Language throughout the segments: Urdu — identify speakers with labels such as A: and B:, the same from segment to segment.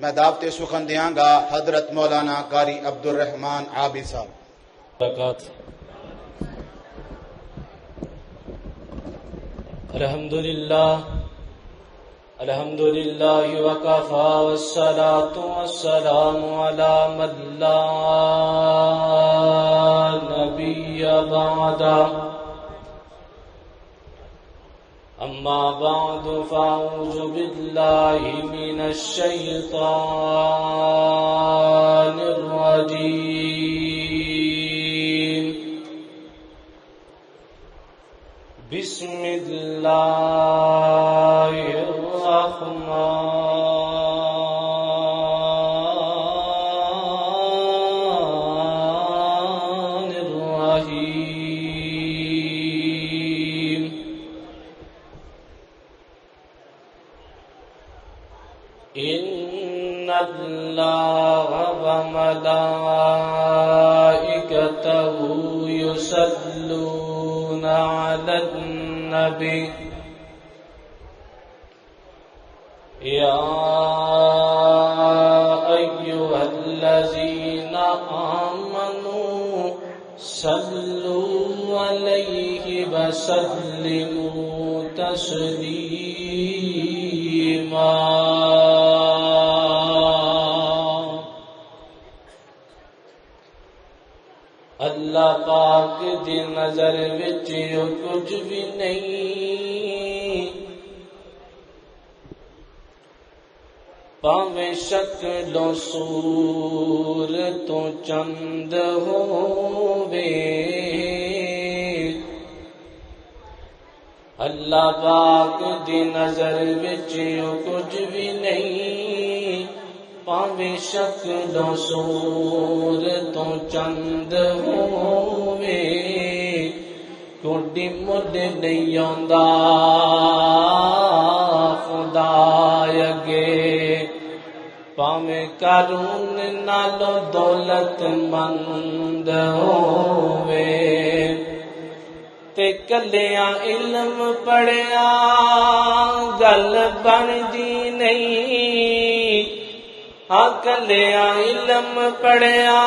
A: میں دعوت سخن دیاں گا حضرت مولانا قاری عبدالرحمان عابد صاحب.
B: الحمد للہ وکفا والصلاة والسلام علی من لا نبی بعدہ. اما بعد فاعوذ باللہ من الشیطان الرجیم. بسم اللہ الرحمن الرحیم. ان اللہ وملائکتہ یصلون علی النبی یا ایھا الذین آمنوا صلوا علیہ وسلموا تسلیما. اللہ پاک دی نظر وچ کچھ بھی نہیں، پاویں شکل و صورت چند ہووے. اللہ پاک دی نظر وچ کچھ بھی نہیں، پاویں شکل و صورت چند ہووے. کوئی مڈ نہیں آندا خدا اگے، پاویں قارون نالوں دولت مند ہووے. تے کلیاں علم پڑھیا گل بندی نہیں، ہاں کلیاں علم پڑھیا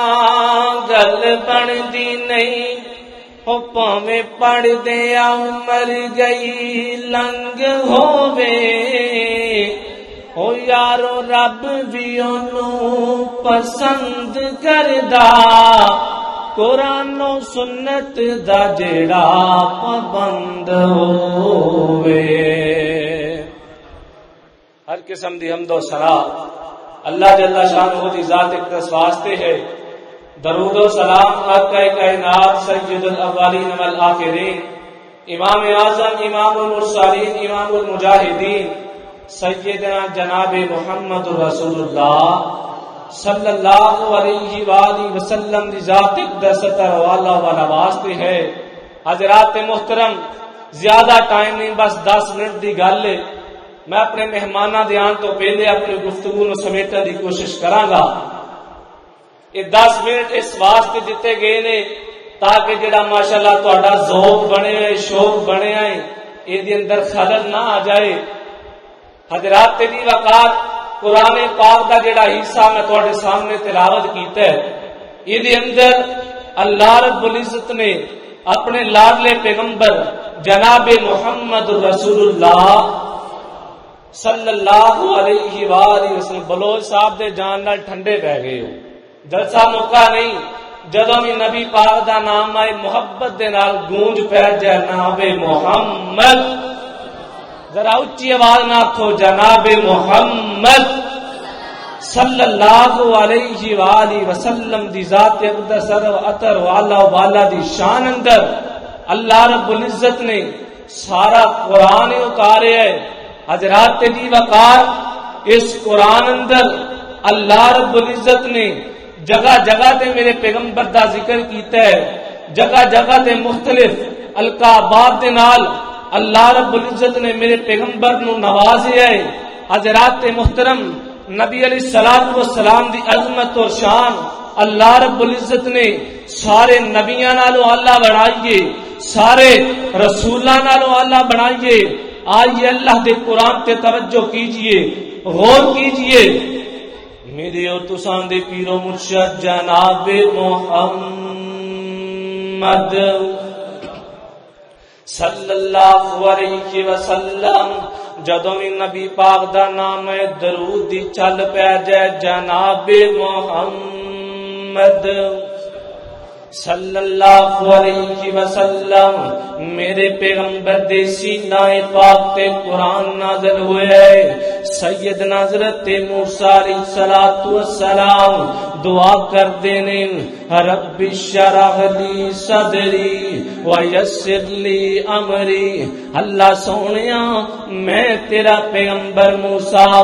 B: گل بندی نہیں. او پاویں پڑھ دیا مر گئی لنگ ہووے. او یارو رب بھی اونوں پسند کردا، قرآن و سنت دا جڑا پابند ہووے. ہر قسم دی حمد و ثنا اللہ جل شانہ دی ذات اقدس واسطے ہے. درود و سلام آقا کائنات سید الاولین والآخرین، امام اعظم، امام المرسلین، امام المجاہدین، سیدنا جناب محمد رسول اللہ صلی اللہ علیہ وآلہ وسلم دی ذات اقدس والا واسطے ہے. حضرات محترم، زیادہ ٹائم نہیں، بس 10 منٹ دی گل ہے. میں اپنے مہماناں دے آن تو پہلے اپنی گفتگو نو سمیٹن دی کوشش کراں گا. یہ 10 منٹ اس واسطے دیتے گئے نے تاکہ جڑا ماشاءاللہ تہاڈا ذوق بنے ہے، شوق بنے ہے، یہ دی اندر خلل نہ آ جائے. حضرات دی وقار قرآن پاک دا جڑا حصہ میں تہاڈے سامنے تلاوت کیتا ہے، یہ دی اندر اللہ رب العزت نے اپنے لاڈلے پیغمبر جناب محمد رسول اللہ صلی اللہ علیہ وآلہ وسلم. بلوچ صاحب دے جان نال ٹھنڈے پہ گئے ہو، جلسہ موقع نہیں. جدوں بھی نبی پاک دا نام آئے محبت دے نال گونج پہ جناب محمد. ذرا اچھی آواز نہ آکھو جناب محمد صلی اللہ علیہ وآلہ وسلم دی ذات اقدس و عطر والا دی شان اندر اللہ رب العزت نے سارا قرآن اتارے ہے. حضرات دی وقار اس قرآن اندر اللہ رب العزت نے جگہ جگہ تے میرے پیغمبر دا ذکر کیتا ہے. جگہ جگہ تے مختلف القابات دے نال اللہ رب العزت نے میرے پیغمبر نو نوازیا ہے. حضرات محترم، نبی علیہ الصلوۃ والسلام دی عظمت اور شان اللہ رب العزت نے سارے نبیاں نالوں اللہ بنائیے، سارے رسولاں نالوں اللہ بنائیے. آئیے اللہ دے قرآن تے توجہ کیجئے، غور کیجئے. میرے اور تساں دے پیر و مرشد جناب محمد صلی اللہ علیہ وسلم جدوں بھی نبی پاک دا نام ہے درود دی چل پیا جائے جناب محمد صلی اللہ علیہ وسلم میرے پیغمبر دے سینہ پاک تے قرآن نازل ہوئے سیدنا حضرت موسیٰ علیہ السلام دعا کر دینے رب اشرح لی صدری ویسر لی امری اللہ سونیا میں تیرا پیغمبر موسیٰ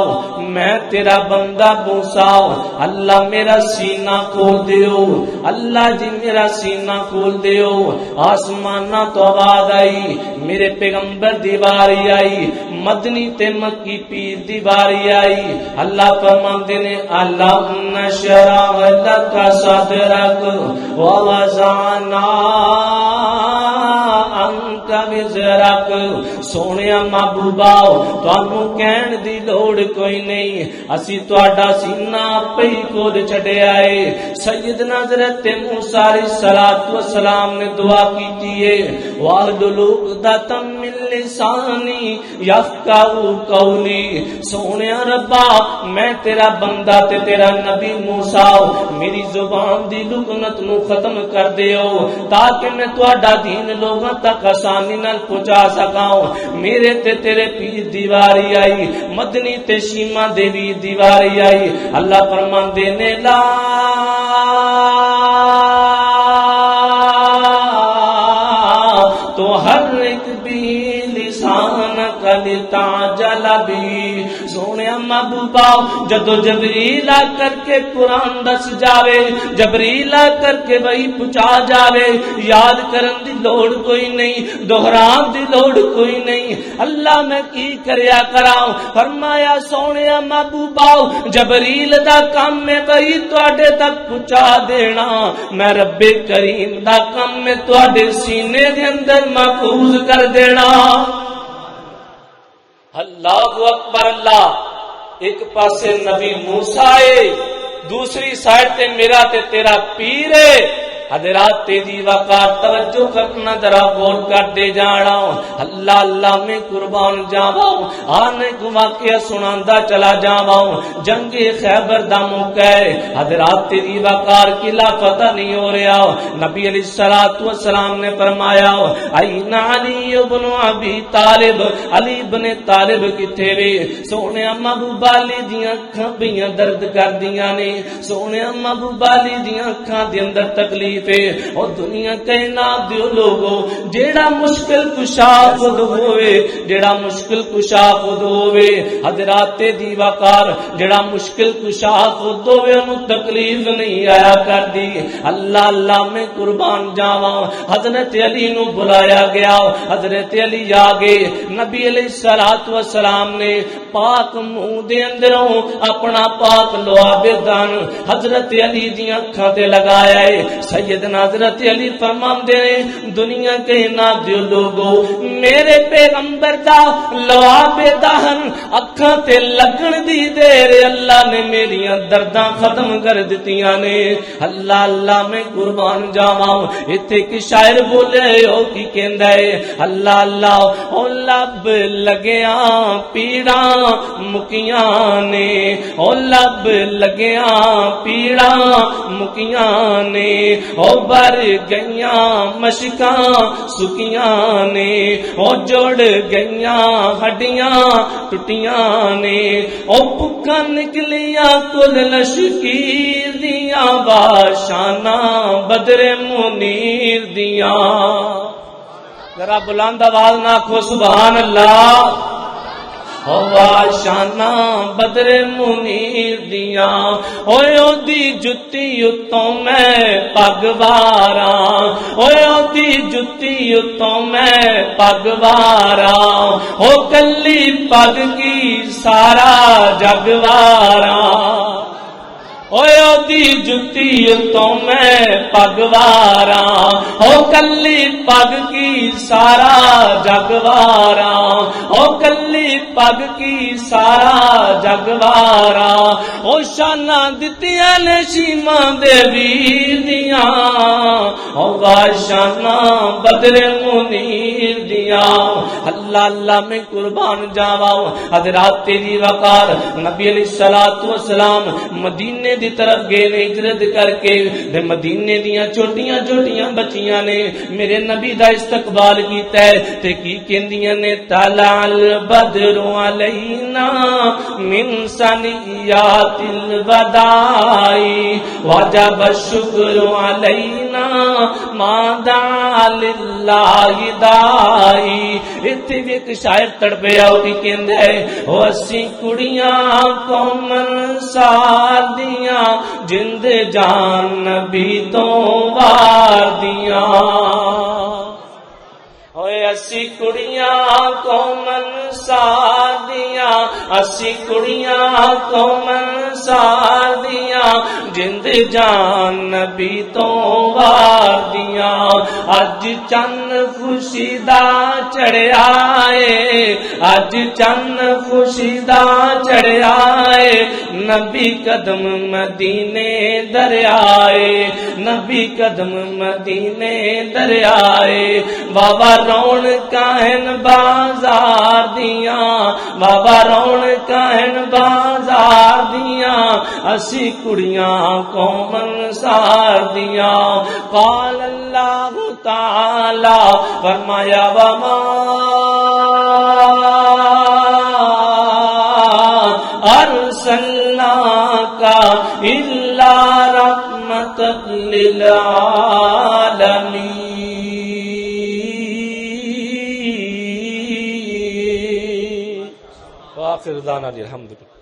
B: میں تیرا بندہ موسیٰ اللہ میرا سینہ کھول دیو اللہ جی میرا سینہ کھول دیو آسمانہ تو آواز آئی میرے پیغمبر دی باری آئی مدنی تے مکی پیر دی باری آئی اللہ فرماندے نے اللہ نشرح لک صدرک ووضعنا عنک وزرک سونیا محبوبا تانوں کہن دی لوڑ کوئی نہیں اسی تہاڈا سینہ پہ ہی کھول چھڈیا اے سیدنا حضرت موسیٰ علیہ السلام نے دعا کیتی ہے واحلل عقدۃ من لسانی یفقہوا قولی سونیا ربا میں تیرا بندہ تے تیرا نبی موسیٰ میری زبان دی لکنت نو ختم کر دیو تاکہ میں تہاڈا دین لوگاں تک آسانی نال پہنچا سکاں میرے تے تیرے پیر دیواری آئی مدنی تے شیما دیوی دیواری آئی اللہ فرماندے نے لا تو ہر ایک بھی لسان لتعجل بھی سونیا محبوبا جدو جبریل آ کر کے قرآن دس جاوے جبریل آ کر کے وہی پہنچا جاوے یاد کرن دی لوڑ کوئی نہیں دہران دی لوڑ کوئی نہیں اللہ میں کی کریا کراں فرمایا سونیا محبوبا جبریل دا کام میں وہی تواڈے تک پہنچا دینا میں رب کریم دا کام میں تواڈے سینے دے اندر محفوظ کر دینا اللہ اکبر اللہ ایک پاسے نبی موسیٰ ہے دوسری سائڈ تے میرا تے تیرا پیر ہے حضرات تیزی وقار توجہ کرنا ذرا غور کر دے جانا اللہ اللہ میں قربان جاواں آنے کو واقعہ سناندا چلا جاواں جنگ خیبر دا موقع ہے حضرات تیزی وقار قلعہ فتح نہیں ہو رہا نبی علیہ السلام نے فرمایا این علی ابن ابی طالب علی ابن طالب کتے وے سونے محبوبہ علی دیاں اکھاں پیاں درد کر دیاں نے سونے محبوبہ علی دیاں اکھاں دے اندر تکلیف اور دنیا کائنات دیو لوگو جیڑا مشکل کشا خود ہوئے جیڑا مشکل کشا خود ہوئے حضرات دی وقار جیڑا مشکل کشا خود ہوئے انہوں تکلیف نہیں آیا کر دی اللہ اللہ میں قربان جاواں حضرت علی نو بلایا گیا حضرت علی آگے نبی علیہ السلام نے پاک منہ دے اندروں اپنا پاک لعاب دان حضرت علی دی اکھاں تے لگایا ہے سیدنا حضرت علی فرماندے نے دنیا کے نام دیو لوگو میرے پیغمبر دا لعاب دہن اکھاں تے لگن دی دیر اللہ نے میری درداں ختم کر دتیاں نے اللہ اللہ میں قربان جاواں ایتھے کہ شاعر بولے او کی کہندا ہے اللہ اللہ او لب لگیاں پیڑاں مکیاں نے او لب لگیاں پیڑاں مکیاں نے او بر گئیاں مشکاں سکیاں نے او جوڑ گئیاں ہڈیاں ٹوٹیاں نے او بکاں نکلیاں کل لشکیر دیاں باشاناں بدر منیر دیاں ذرا بلند آواز نہ کھو سبحان اللہ شانہ بدر منیر دیاں اوے او دی جتی اتوں میں پگواراں اوے او دی جتی اتوں میں پگواراں او کلی پگ کی سارا جگواراں اوے او دی جتی تو میں پگوارا، او کلی پگ کی سارا جگوارا، او کلی پگ کی سارا جگوارا، او شاناں دتیاں نے شیما دے ویر دیاں، او شاناں بدر منیر دیاں۔ اللہ اللہ میں قربان جاواں، حضرات تیری وقار نبی علیہ الصلوۃ والسلام مدینے دی طرف گئے نے ہجرت کر کے، مدینے دیاں چھوٹیاں چھوٹیاں بچیاں نے میرے نبی دا استقبال کیتا ہے تے کی کہندیاں نے طلع البدر علینا من ثنیات الوداع وجب الشکر علینا ما دعا للہ دائی۔ اتنے بھی ایک شاعر تڑپے آؤ کی کہندے ہے او اسی کڑیاں قومن سار دیاں جند جان نبی تو وار دیاں، ہوئے اسی کڑیاں قومن سار دیاں، اسی کڑیاں قومن سار دیاں جند جان نبی تو وار دیاں۔ اج چند خوشی دا چڑھیا اے، اج چند خوشی دا چڑھیا اے، نبی قدم مدینے دریائے، نبی قدم مدینے دریائے۔ بابا رونقاں ہن بازار دیاں، بابا رونقاں ہن بازار دیاں، اسی کڑیاں قوم انصار دیاں۔ قال اللہ تعالی فرمایا وما ارسلناک الا رحمۃ للعالمین۔ وآخر دعوانا الحمدللہ۔